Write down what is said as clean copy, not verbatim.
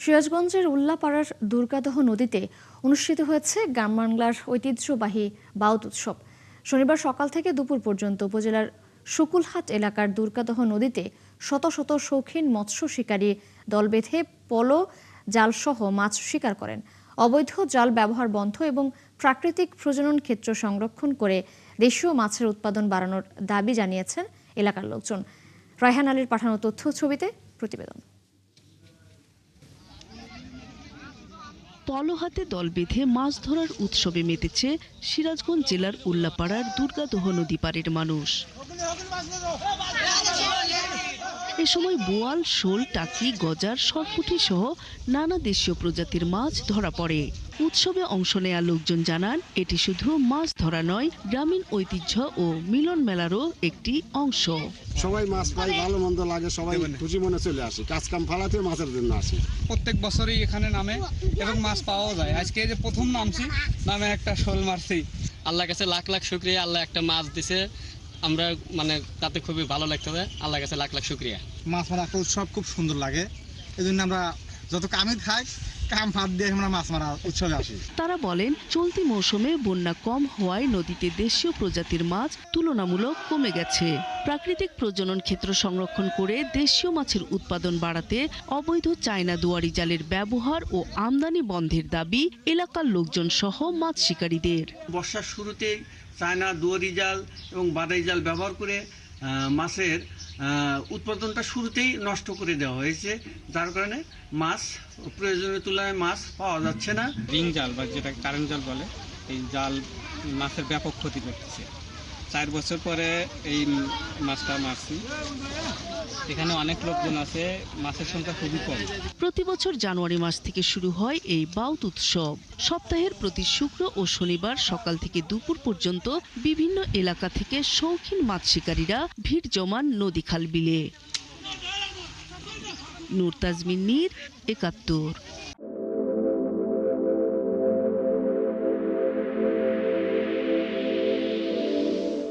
সিরাজগঞ্জের উল্লাপাড়ার দুর্গাদহ নদীতে অনুষ্ঠিত হয়েছে গ্রাম বাংলার ঐতিহ্যবাহী বাউত উৎসব। শনিবার সকাল থেকে দুপুর পর্যন্ত উপজেলার শুকুলহাট এলাকার দুর্গাদহ নদীতে শত শত শৌখিন মৎস্য শিকারী দল বেঁধে পলো জালসহ মাছ শিকার করেন। অবৈধ জাল ব্যবহার বন্ধ এবং প্রাকৃতিক প্রজনন ক্ষেত্র সংরক্ষণ করে দেশীয় মাছের উৎপাদন বাড়ানোর দাবি জানিয়েছেন এলাকার লোকজন। রায়হান আলীর পাঠানো তথ্য ছবিতে প্রতিবেদন। পলো হাতে দল বেঁধে মাছ ধরার উৎসবে মেতেছে সিরাজগঞ্জ জেলার উল্লাপাড়ার দুর্গাদহ নদী পাড়ের মানুষ। এ সময় বোয়াল, শোল, টাকি, গজার, সরপুঁটি সহ নানা দেশীয় প্রজাতির মাছ ধরা পড়ে। উৎসবে অংশ নেয়া লোকজন জানান, এটি শুধু মাছ ধরা নয়, গ্রামীণ ঐতিহ্য ও মিলন মেলারও একটি অংশ। সবাই মাছ পাই, ভালো মন্দ লাগে, সবাই খুশি মনে চলে আসে। কাজ কাম ফালাতে মাছের জন্য আসি। প্রত্যেক বছরই এখানে নামে এবং মাছ পাওয়া যায়। আজকে যে প্রথম নামছি, নামে একটা শোল মারছি। আল্লাহর কাছে লাখ লাখ শুকরিয়া, আল্লাহ একটা মাছ দিছে, আমরা তাতে খুবই ভালো লাগতেছে। আল্লাহর কাছে লাখ লাখ শুকরিয়া। মাছ মারা একটা উৎসব খুব সুন্দর লাগে, এই জন্য আমরা যত কামে খাই কাম ফাঁদ দিয়ে আমরা মাছ মারা উৎসবে আসি। তারা বলেন, চলতি মৌসুমে বন্যা কম হওয়ায় নদীতে দেশীয় প্রজাতির মাছ তুলনামূলক কমে গেছে। প্রাকৃতিক প্রজনন ক্ষেত্র সংরক্ষণ করে দেশীয় মাছের উৎপাদন বাড়াতে অবৈধ চায়না দুয়ারি জালের ব্যবহার ও আমদানি বন্ধের দাবি এলাকার লোকজন সহ মাছ শিকারীদের। বর্ষার শুরুতেই চায়না দুয়ারি জাল এবং বাদাই জাল ব্যবহার করে মাছের উৎপাদনটা শুরুতেই নষ্ট করে দেওয়া হয়েছে, যার কারণে মাছ প্রয়োজনের তুলনায় মাছ পাওয়া যাচ্ছে না। রিং জাল বা যেটা কারেন্ট জাল বলে, এই জাল মাছের ব্যাপক ক্ষতি করতেছে। 4 বছর পরে এই মাছটা মারছি। এখানে অনেক লোকজন আছে, মাছের সংখ্যা খুবই কম। প্রতি বছর জানুয়ারি মাস থেকে শুরু হয় এই বাউত উৎসব। সপ্তাহের প্রতি শুক্র ও শনিবার সকাল থেকে দুপুর পর্যন্ত বিভিন্ন এলাকা থেকে শৌখিন মাছ শিকারীরা ভিড় জমান নদী খাল বিলে। নূর তাজমিন নীর, ৭১।